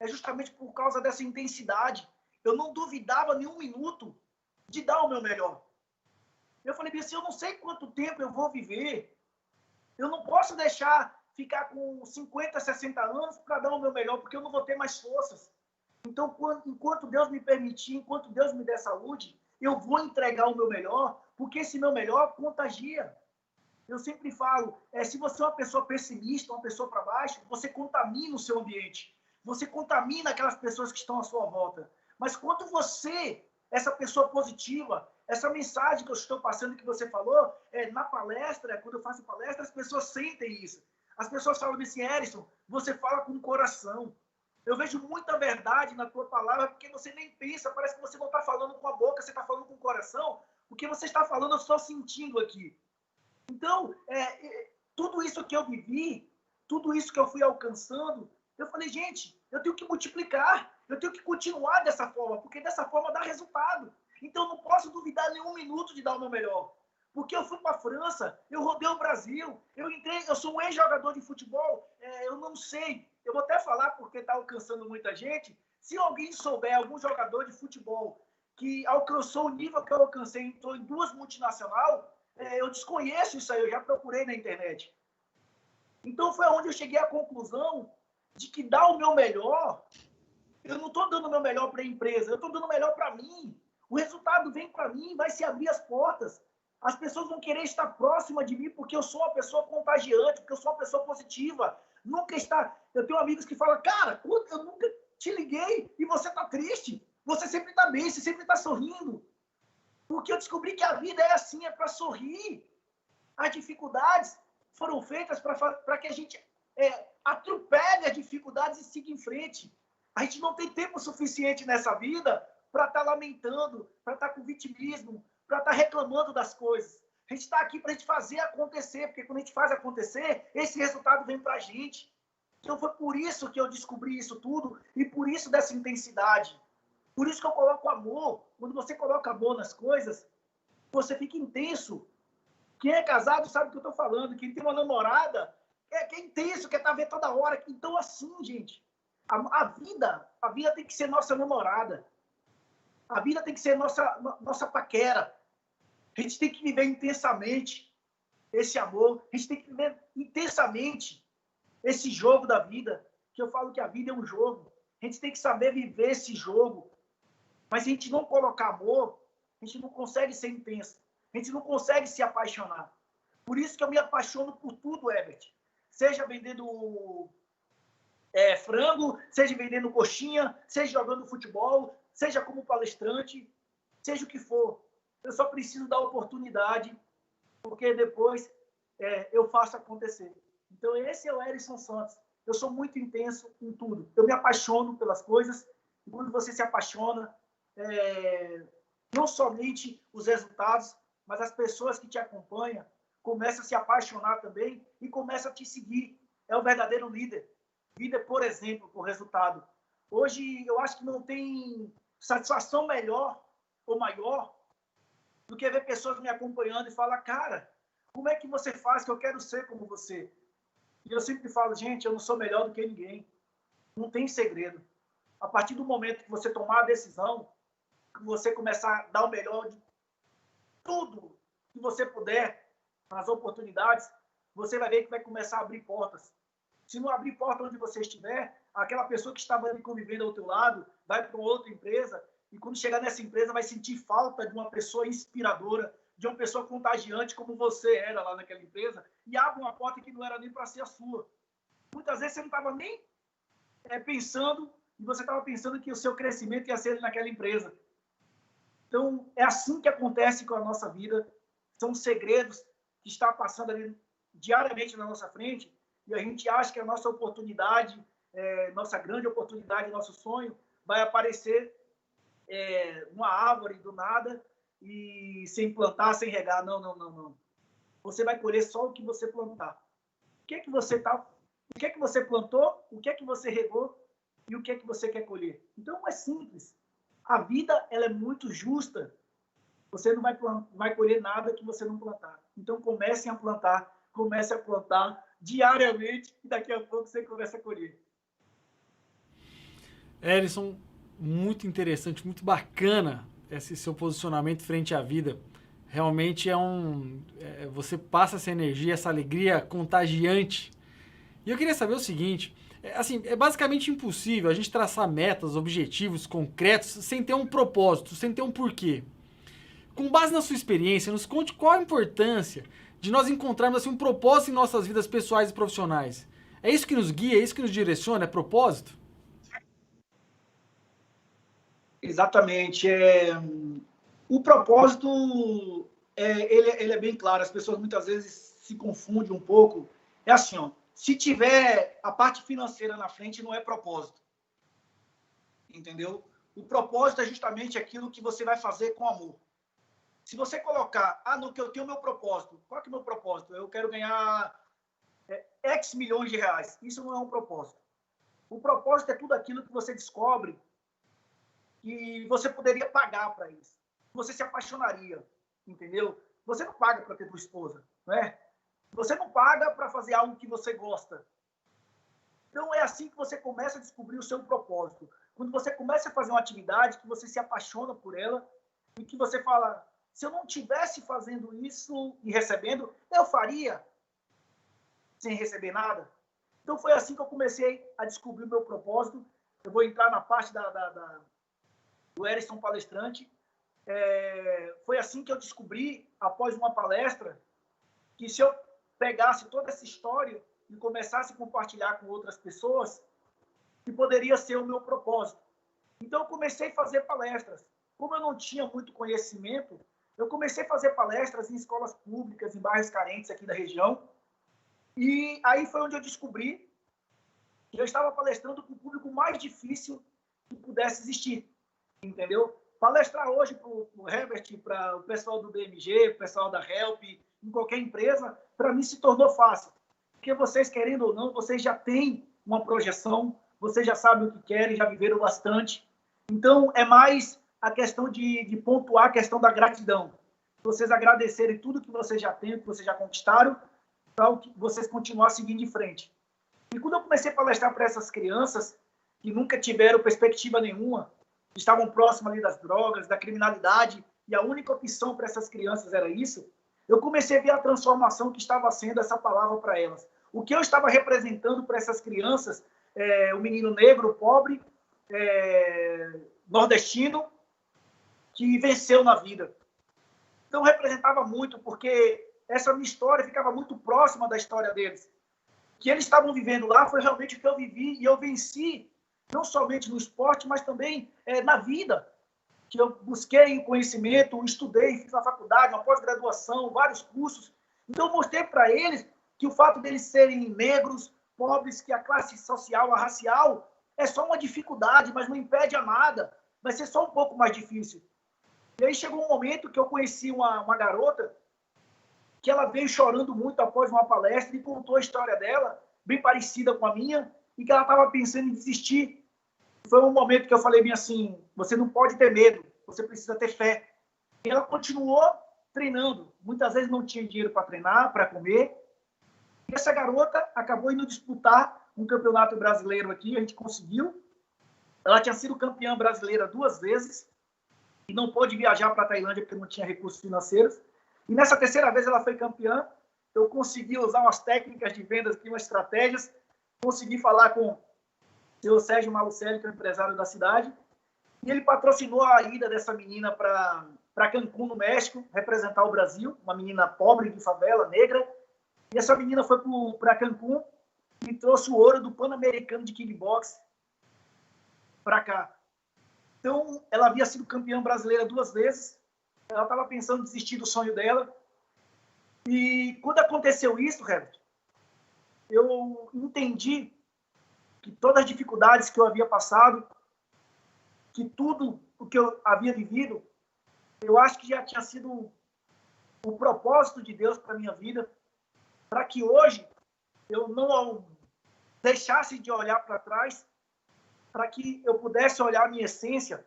Speaker 2: É justamente por causa dessa intensidade. Eu não duvidava nem um minuto de dar o meu melhor. Eu falei assim, eu não sei quanto tempo eu vou viver, eu não posso deixar ficar com 50, 60 anos para dar o meu melhor, porque eu não vou ter mais forças. Então, enquanto Deus me permitir, enquanto Deus me der saúde, eu vou entregar o meu melhor, porque esse meu melhor contagia. Eu sempre falo, se você é uma pessoa pessimista, uma pessoa para baixo, você contamina o seu ambiente. Você contamina aquelas pessoas que estão à sua volta. Mas quando você, essa pessoa positiva, essa mensagem que eu estou passando, que você falou, na palestra, quando eu faço palestra, as pessoas sentem isso. As pessoas falam assim, Herisson, você fala com o coração. Eu vejo muita verdade na tua palavra, porque você nem pensa, parece que você não está falando com a boca, você está falando com o coração. O que você está falando, eu estou sentindo aqui. Então, tudo isso que eu vivi, tudo isso que eu fui alcançando, eu falei, gente, eu tenho que multiplicar, eu tenho que continuar dessa forma, porque dessa forma dá resultado. Então, eu não posso duvidar nenhum minuto de dar o meu melhor. Porque eu fui para a França, eu rodei o Brasil, eu sou um ex-jogador de futebol, eu não sei, eu vou até falar porque está alcançando muita gente, se alguém souber, algum jogador de futebol que alcançou o nível que eu alcancei, entrou em 2 multinacionais, eu desconheço isso aí, eu já procurei na internet. Então foi onde eu cheguei à conclusão de que dar o meu melhor, eu não estou dando o meu melhor para a empresa, eu estou dando o melhor para mim. O resultado vem para mim, vai se abrir as portas. As pessoas vão querer estar próximas de mim porque eu sou uma pessoa contagiante, porque eu sou uma pessoa positiva. Nunca está... Eu tenho amigos que falam, cara, eu nunca te liguei e você está triste. Você sempre está bem, você sempre está sorrindo. Porque eu descobri que a vida é assim, é para sorrir. As dificuldades foram feitas para que a gente atropele as dificuldades e siga em frente. A gente não tem tempo suficiente nessa vida para estar lamentando, para estar com vitimismo, para estar reclamando das coisas. A gente está aqui para a gente fazer acontecer, porque quando a gente faz acontecer, esse resultado vem para a gente. Então foi por isso que eu descobri isso tudo e por isso dessa intensidade. Por isso que eu coloco amor. Quando você coloca amor nas coisas, você fica intenso. Quem é casado sabe o que eu estou falando. Quem tem uma namorada é intenso, quer estar vendo toda hora. Então, assim, gente, a vida tem que ser nossa namorada. A vida tem que ser nossa paquera. A gente tem que viver intensamente esse amor. A gente tem que viver intensamente esse jogo da vida. Que eu falo que a vida é um jogo. A gente tem que saber viver esse jogo. Mas se a gente não colocar amor, a gente não consegue ser intenso. A gente não consegue se apaixonar. Por isso que eu me apaixono por tudo, Herbert. Seja vendendo frango, seja vendendo coxinha, seja jogando futebol, seja como palestrante, seja o que for. Eu só preciso dar oportunidade, porque depois eu faço acontecer. Então, esse é o Herisson Santos. Eu sou muito intenso em tudo. Eu me apaixono pelas coisas. E quando você se apaixona, não somente os resultados, mas as pessoas que te acompanham começam a se apaixonar também e começam a te seguir. É o verdadeiro líder. Líder, por exemplo, por resultado. Hoje, eu acho que não tem satisfação melhor ou maior do que ver pessoas me acompanhando e falar, cara, como é que você faz que eu quero ser como você? E eu sempre falo, gente, eu não sou melhor do que ninguém. Não tem segredo. A partir do momento que você tomar a decisão, que você começar a dar o melhor de tudo que você puder, nas oportunidades, você vai ver que vai começar a abrir portas. Se não abrir porta onde você estiver, aquela pessoa que estava ali convivendo ao teu lado vai para outra empresa e quando chegar nessa empresa vai sentir falta de uma pessoa inspiradora, de uma pessoa contagiante como você era lá naquela empresa e abre uma porta que não era nem para ser a sua. Muitas vezes você não estava nem pensando e você estava pensando que o seu crescimento ia ser naquela empresa. Então, é assim que acontece com a nossa vida. São segredos que estão passando ali diariamente na nossa frente e a gente acha que a nossa oportunidade nossa grande oportunidade, nosso sonho, vai aparecer uma árvore do nada e sem plantar, sem regar. Não, não, não, não. Você vai colher só o que você plantar. O que é que você plantou, o que é que você regou e o que é que você quer colher. Então, é simples. A vida ela é muito justa. Você não vai colher nada que você não plantar. Então, comece a plantar diariamente e daqui a pouco você começa a colher.
Speaker 1: Erison, muito interessante, muito bacana esse seu posicionamento frente à vida. Realmente você passa essa energia, essa alegria contagiante. E eu queria saber o seguinte, assim, é basicamente impossível a gente traçar metas, objetivos concretos sem ter um propósito, sem ter um porquê. Com base na sua experiência, nos conte qual a importância de nós encontrarmos assim, um propósito em nossas vidas pessoais e profissionais. É isso que nos guia, é isso que nos direciona, é propósito?
Speaker 2: Exatamente. O propósito, ele é bem claro. As pessoas muitas vezes se confundem um pouco. É assim, ó, se tiver a parte financeira na frente, não é propósito. Entendeu? O propósito é justamente aquilo que você vai fazer com amor. Se você colocar, no que eu tenho meu propósito, qual que é o meu propósito? Eu quero ganhar X milhões de reais. Isso não é um propósito. O propósito é tudo aquilo que você descobre que você poderia pagar para isso. Você se apaixonaria, entendeu? Você não paga para ter tua esposa, não é? Você não paga para fazer algo que você gosta. Então, é assim que você começa a descobrir o seu propósito. Quando você começa a fazer uma atividade que você se apaixona por ela e que você fala, se eu não estivesse fazendo isso e recebendo, eu faria sem receber nada. Então, foi assim que eu comecei a descobrir o meu propósito. Eu vou entrar na parte do Erison palestrante. Foi assim que eu descobri, após uma palestra, que se eu pegasse toda essa história e começasse a compartilhar com outras pessoas, que poderia ser o meu propósito. Então, eu comecei a fazer palestras. Como eu não tinha muito conhecimento, eu comecei a fazer palestras em escolas públicas, em bairros carentes aqui da região. E aí foi onde eu descobri que eu estava palestrando com o público mais difícil que pudesse existir. Entendeu? Palestrar hoje para o Herbert, para o pessoal do BMG, o pessoal da Help, em qualquer empresa, para mim se tornou fácil. Porque vocês, querendo ou não, vocês já têm uma projeção, vocês já sabem o que querem, já viveram bastante. Então, é mais a questão de pontuar a questão da gratidão. Vocês agradecerem tudo que vocês já têm, que vocês já conquistaram, para vocês continuar seguindo em frente. E quando eu comecei a palestrar para essas crianças, que nunca tiveram perspectiva nenhuma, estavam próximas ali das drogas, da criminalidade, e a única opção para essas crianças era isso, eu comecei a ver a transformação que estava sendo essa palavra para elas. O que eu estava representando para essas crianças, o menino negro, pobre, nordestino, que venceu na vida. Então, representava muito, porque essa minha história ficava muito próxima da história deles. O que eles estavam vivendo lá foi realmente o que eu vivi, e eu venci não somente no esporte, mas também na vida, que eu busquei conhecimento, estudei, fiz na faculdade, uma pós-graduação, vários cursos. Então, eu mostrei para eles que o fato deles serem negros, pobres, que a classe social, a racial, é só uma dificuldade, mas não impede a nada. Vai ser só um pouco mais difícil. E aí chegou um momento que eu conheci uma garota que ela veio chorando muito após uma palestra e contou a história dela, bem parecida com a minha, e que ela estava pensando em desistir. Foi um momento que eu falei bem assim, você não pode ter medo, você precisa ter fé. E ela continuou treinando. Muitas vezes não tinha dinheiro para treinar, para comer. E essa garota acabou indo disputar um campeonato brasileiro aqui, a gente conseguiu. Ela tinha sido campeã brasileira 2 vezes e não pôde viajar para a Tailândia porque não tinha recursos financeiros. E nessa terceira vez ela foi campeã. Eu consegui usar umas técnicas de vendas aqui, umas estratégias. Consegui falar com o seu Sérgio Malucelli, que é o empresário da cidade. E ele patrocinou a ida dessa menina para Cancún, no México, representar o Brasil. Uma menina pobre, de favela, negra. E essa menina foi para Cancún e trouxe o ouro do Pan-Americano de Kickbox para cá. Então, ela havia sido campeã brasileira 2 vezes. Ela estava pensando em desistir do sonho dela. E quando aconteceu isso, Herbert, eu entendi que todas as dificuldades que eu havia passado, que tudo o que eu havia vivido, eu acho que já tinha sido o propósito de Deus para a minha vida, para que hoje eu não deixasse de olhar para trás, para que eu pudesse olhar a minha essência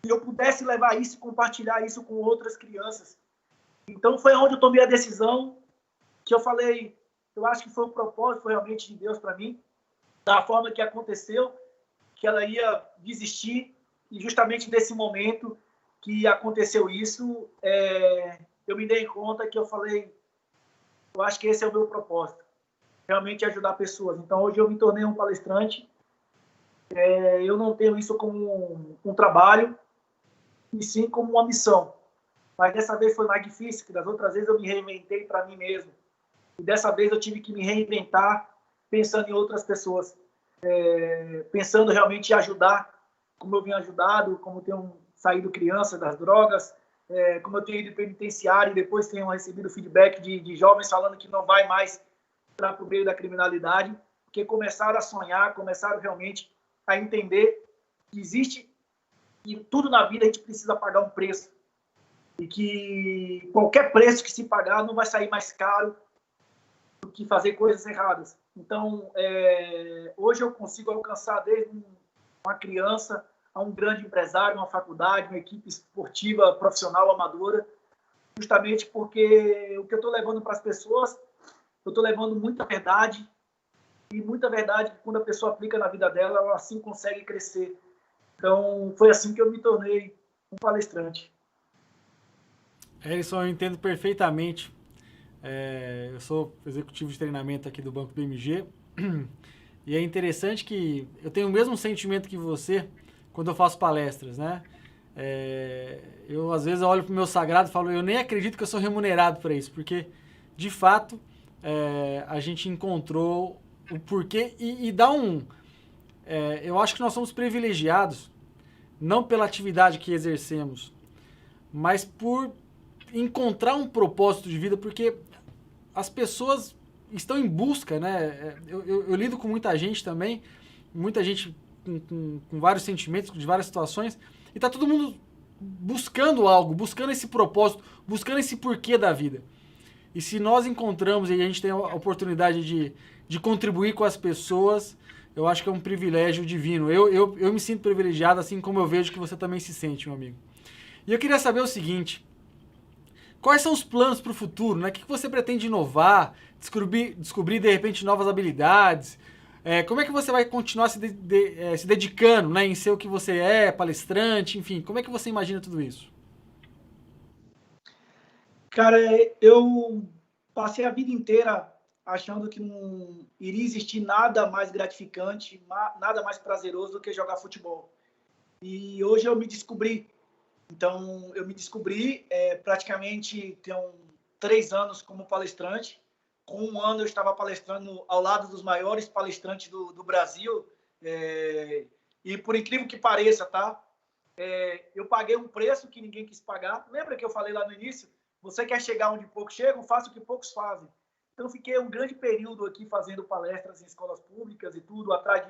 Speaker 2: e eu pudesse levar isso e compartilhar isso com outras crianças. Então foi onde eu tomei a decisão, que eu falei, eu acho que foi um propósito, foi realmente de Deus para mim, da forma que aconteceu, que ela ia desistir, e justamente nesse momento que aconteceu isso, eu me dei conta que eu falei, eu acho que esse é o meu propósito, realmente ajudar pessoas. Então hoje eu me tornei um palestrante, eu não tenho isso como um trabalho, e sim como uma missão. Mas dessa vez foi mais difícil, que das outras vezes eu me reinventei para mim mesmo. E dessa vez eu tive que me reinventar pensando em outras pessoas, pensando realmente em ajudar, como eu venho ajudado, como eu tenho saído criança das drogas, como eu tenho ido penitenciário e depois tenho recebido feedback de jovens falando que não vai mais para o meio da criminalidade, porque começaram a sonhar, começaram realmente a entender que existe, e tudo na vida a gente precisa pagar um preço, e que qualquer preço que se pagar não vai sair mais caro do que fazer coisas erradas. Então, hoje eu consigo alcançar desde uma criança a um grande empresário, uma faculdade, uma equipe esportiva profissional amadora, justamente porque o que eu estou levando para as pessoas, eu estou levando muita verdade, e muita verdade que quando a pessoa aplica na vida dela, ela assim consegue crescer. Então, foi assim que eu me tornei um palestrante.
Speaker 1: Ellison, eu entendo perfeitamente. Eu sou executivo de treinamento aqui do Banco BMG e é interessante que eu tenho o mesmo sentimento que você quando eu faço palestras, né? Eu às vezes olho para o meu sagrado e falo, eu nem acredito que eu sou remunerado para isso, porque de fato a gente encontrou o porquê e dá eu acho que nós somos privilegiados, não pela atividade que exercemos, mas por encontrar um propósito de vida, porque as pessoas estão em busca, né? Eu lido com muita gente também, muita gente com vários sentimentos, de várias situações, e tá todo mundo buscando algo, buscando esse propósito, buscando esse porquê da vida. E se nós encontramos e a gente tem a oportunidade de contribuir com as pessoas, eu acho que é um privilégio divino. Eu me sinto privilegiado, assim como eu vejo que você também se sente, meu amigo. E eu queria saber o seguinte, quais são os planos para o futuro, né? O que você pretende inovar, descobrir de repente novas habilidades? Como é que você vai continuar se dedicando, né, em ser o que você é, palestrante, enfim? Como é que você imagina tudo isso?
Speaker 2: Cara, eu passei a vida inteira achando que não iria existir nada mais gratificante, nada mais prazeroso do que jogar futebol. E hoje eu me descobri. Então, eu me descobri praticamente tem 3 anos como palestrante. Com 1 ano eu estava palestrando ao lado dos maiores palestrantes do Brasil. E por incrível que pareça, tá? Eu paguei um preço que ninguém quis pagar. Lembra que eu falei lá no início? Você quer chegar onde poucos chegam, faça o que poucos fazem. Então, eu fiquei um grande período aqui fazendo palestras em escolas públicas e tudo, atrás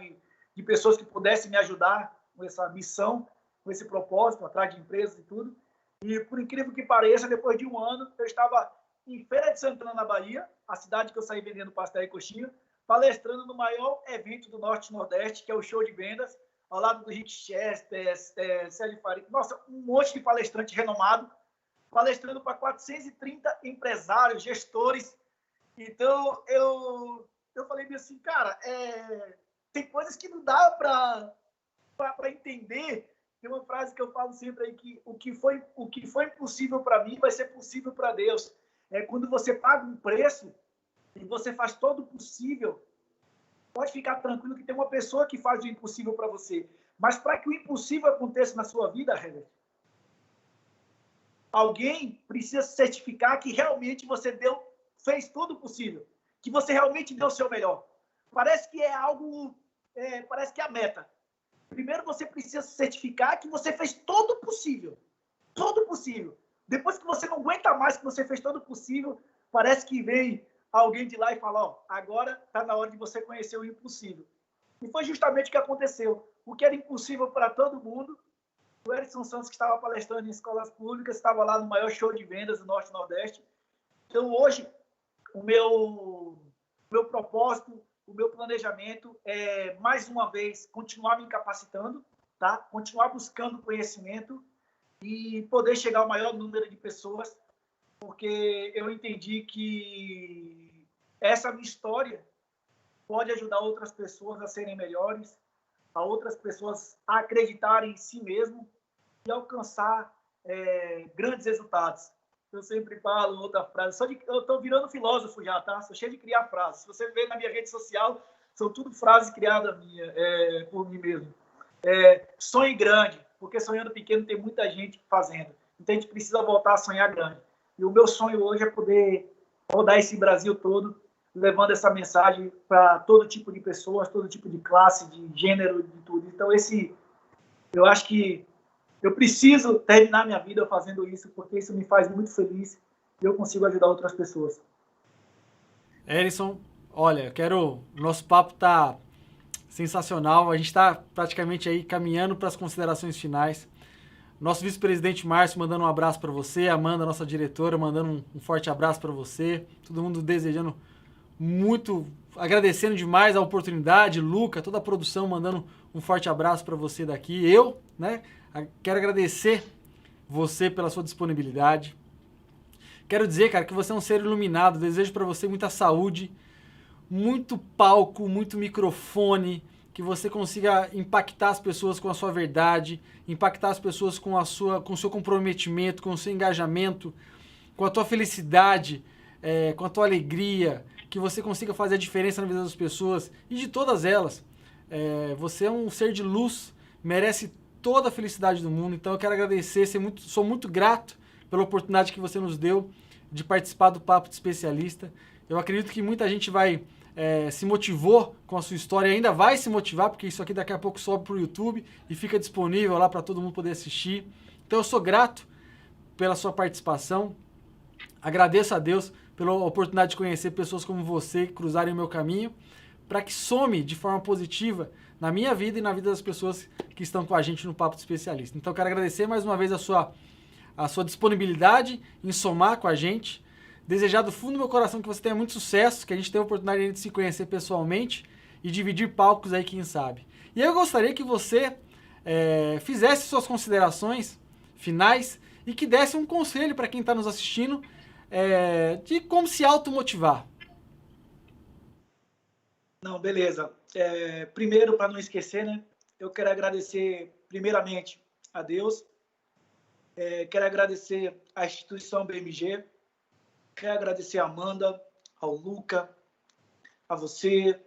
Speaker 2: de pessoas que pudessem me ajudar com essa missão, com esse propósito, atrás de empresas e tudo. E, por incrível que pareça, depois de 1 ano, eu estava em Feira de Santana, na Bahia, a cidade que eu saí vendendo pastel e coxinha, palestrando no maior evento do Norte e Nordeste, que é o Show de Vendas, ao lado do Rick Chester, Célio Faria. Nossa, um monte de palestrante renomado, palestrando para 430 empresários, gestores. Então, eu falei assim, cara, tem coisas que não dá para entender. Tem uma frase que eu falo sempre aí, que o que foi impossível para mim vai ser possível para Deus. Quando você paga um preço e você faz todo o possível, pode ficar tranquilo que tem uma pessoa que faz o impossível para você. Mas para que o impossível aconteça na sua vida, Herbert, alguém precisa certificar que realmente você fez tudo o possível, que você realmente deu o seu melhor. Parece que é algo, parece que é a meta. Primeiro você precisa certificar que você fez todo o possível. Todo o possível. Depois que você não aguenta mais que você fez todo o possível, parece que vem alguém de lá e fala, agora está na hora de você conhecer o impossível. E foi justamente o que aconteceu. O que era impossível para todo mundo, o Erisson Santos, que estava palestrando em escolas públicas, estava lá no maior show de vendas do Norte e Nordeste. Então, hoje, o meu propósito, o meu planejamento é, mais uma vez, continuar me capacitando, tá? Continuar buscando conhecimento e poder chegar ao maior número de pessoas, porque eu entendi que essa minha história pode ajudar outras pessoas a serem melhores, a outras pessoas a acreditarem em si mesmo e alcançar grandes resultados. Eu sempre falo outra frase, eu estou virando filósofo já, tá? Sou cheio de criar frases. Se você ver na minha rede social, são tudo frases criadas por mim mesmo. Sonhe grande, porque sonhando pequeno tem muita gente fazendo. Então a gente precisa voltar a sonhar grande. E o meu sonho hoje é poder rodar esse Brasil todo, levando essa mensagem para todo tipo de pessoas, todo tipo de classe, de gênero, de tudo. Então eu acho que eu preciso terminar minha vida fazendo isso, porque isso me faz muito feliz e eu consigo ajudar outras pessoas.
Speaker 1: Erisson, olha, o nosso papo tá sensacional. A gente está praticamente aí caminhando para as considerações finais. Nosso vice-presidente Márcio mandando um abraço para você, Amanda, nossa diretora, mandando um forte abraço para você. Todo mundo desejando muito, agradecendo demais a oportunidade. Luca, toda a produção mandando um forte abraço para você daqui. Eu, né, quero agradecer você pela sua disponibilidade. Quero dizer, cara, que você é um ser iluminado. Desejo para você muita saúde, muito palco, muito microfone, que você consiga impactar as pessoas com a sua verdade, impactar as pessoas com o seu comprometimento, com o seu engajamento, com a tua felicidade, com a tua alegria, que você consiga fazer a diferença na vida das pessoas e de todas elas. Você é um ser de luz, merece toda a felicidade do mundo, então eu quero agradecer, sou muito grato pela oportunidade que você nos deu de participar do Papo de Especialista. Eu acredito que muita gente se motivou com a sua história, ainda vai se motivar, porque isso aqui daqui a pouco sobe para o YouTube e fica disponível lá para todo mundo poder assistir. Então eu sou grato pela sua participação, agradeço a Deus pela oportunidade de conhecer pessoas como você que cruzarem o meu caminho, para que some de forma positiva na minha vida e na vida das pessoas que estão com a gente no Papo de Especialista. Então eu quero agradecer mais uma vez a sua disponibilidade em somar com a gente. Desejar do fundo do meu coração que você tenha muito sucesso, que a gente tenha a oportunidade de se conhecer pessoalmente e dividir palcos aí, quem sabe. E eu gostaria que você fizesse suas considerações finais e que desse um conselho para quem está nos assistindo de como se automotivar.
Speaker 2: Não, beleza. Primeiro, para não esquecer, né? Eu quero agradecer primeiramente a Deus. Quero agradecer à instituição BMG. Quero agradecer a Amanda, ao Luca, a você,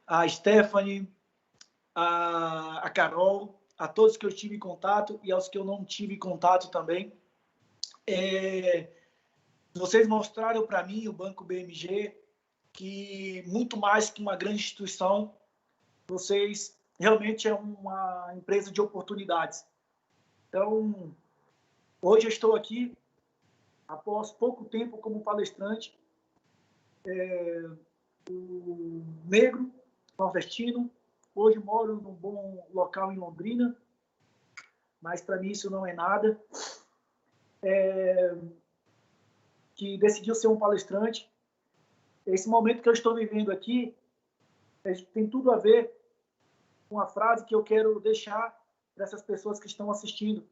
Speaker 2: a Stephanie, a Carol, a todos que eu tive contato e aos que eu não tive contato também. Vocês mostraram para mim, o Banco BMG, que muito mais que uma grande instituição, vocês realmente é uma empresa de oportunidades. Então, hoje eu estou aqui, após pouco tempo como palestrante, negro, nordestino. Hoje moro num bom local em Londrina, mas para mim isso não é nada. Que decidiu ser um palestrante. Esse momento que eu estou vivendo aqui tem tudo a ver com a frase que eu quero deixar para essas pessoas que estão assistindo.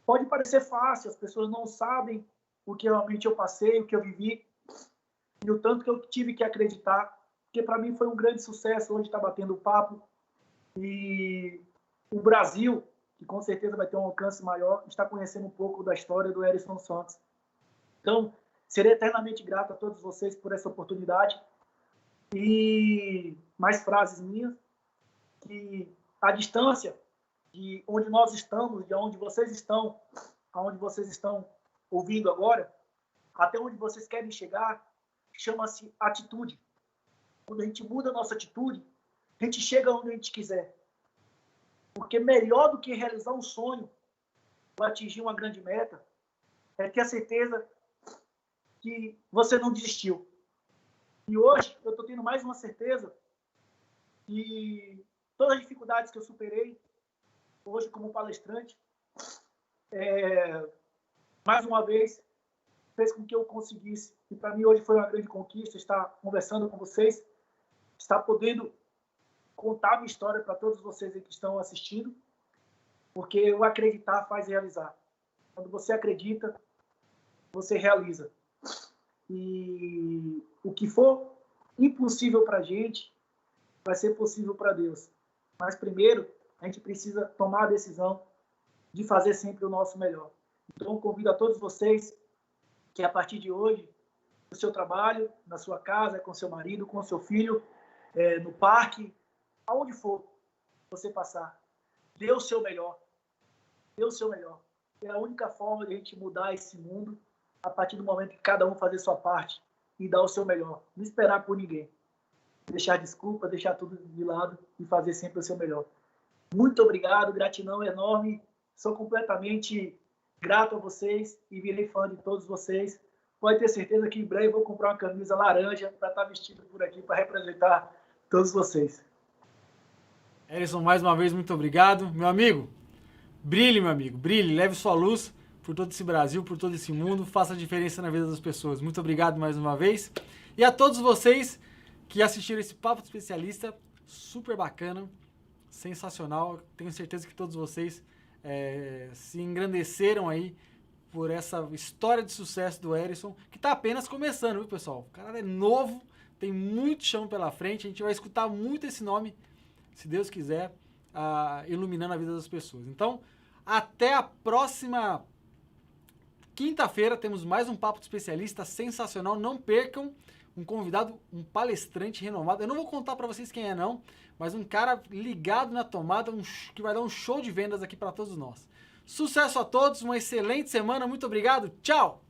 Speaker 2: Pode parecer fácil, as pessoas não sabem o que realmente eu passei, o que eu vivi, e o tanto que eu tive que acreditar, porque para mim foi um grande sucesso hoje estar batendo papo, e o Brasil, que com certeza vai ter um alcance maior, está conhecendo um pouco da história do Erisson Santos. Então, serei eternamente grato a todos vocês por essa oportunidade. E mais frases minhas, que a distância de onde nós estamos, de onde vocês estão, aonde vocês estão ouvindo agora, até onde vocês querem chegar, chama-se atitude. Quando a gente muda a nossa atitude, a gente chega onde a gente quiser. Porque melhor do que realizar um sonho ou atingir uma grande meta, é ter a certeza que você não desistiu. E hoje eu estou tendo mais uma certeza E todas as dificuldades que eu superei hoje como palestrante, mais uma vez, fez com que eu conseguisse. E para mim hoje foi uma grande conquista estar conversando com vocês, estar podendo contar a minha história para todos vocês que estão assistindo, porque o acreditar faz realizar. Quando você acredita, você realiza. E o que for impossível para a gente, vai ser possível para Deus. Mas primeiro, a gente precisa tomar a decisão de fazer sempre o nosso melhor. Então, eu convido a todos vocês que a partir de hoje, no seu trabalho, na sua casa, com seu marido, com seu filho, no parque, aonde for você passar, dê o seu melhor. Dê o seu melhor. É a única forma de a gente mudar esse mundo a partir do momento que cada um fazer sua parte e dar o seu melhor. Não esperar por ninguém. Deixar desculpa, deixar tudo de lado e fazer sempre o seu melhor. Muito obrigado, gratidão enorme. Sou completamente grato a vocês e virei fã de todos vocês. Pode ter certeza que em breve vou comprar uma camisa laranja para estar vestido por aqui, para representar todos vocês.
Speaker 1: Herisson, mais uma vez, muito obrigado. Meu amigo, brilhe, meu amigo, brilhe, leve sua luz por todo esse Brasil, por todo esse mundo, faça a diferença na vida das pessoas. Muito obrigado mais uma vez. E a todos vocês que assistiram esse Papo de Especialista, super bacana, sensacional. Tenho certeza que todos vocês se engrandeceram aí por essa história de sucesso do Herisson, que está apenas começando, viu, pessoal? O cara é novo, tem muito chão pela frente, a gente vai escutar muito esse nome, se Deus quiser, iluminando a vida das pessoas. Então, até a próxima quinta-feira, temos mais um Papo de Especialista sensacional. Não percam, um convidado, um palestrante renomado. Eu não vou contar para vocês quem é não, mas um cara ligado na tomada, que vai dar um show de vendas aqui para todos nós. Sucesso a todos, uma excelente semana, muito obrigado, tchau!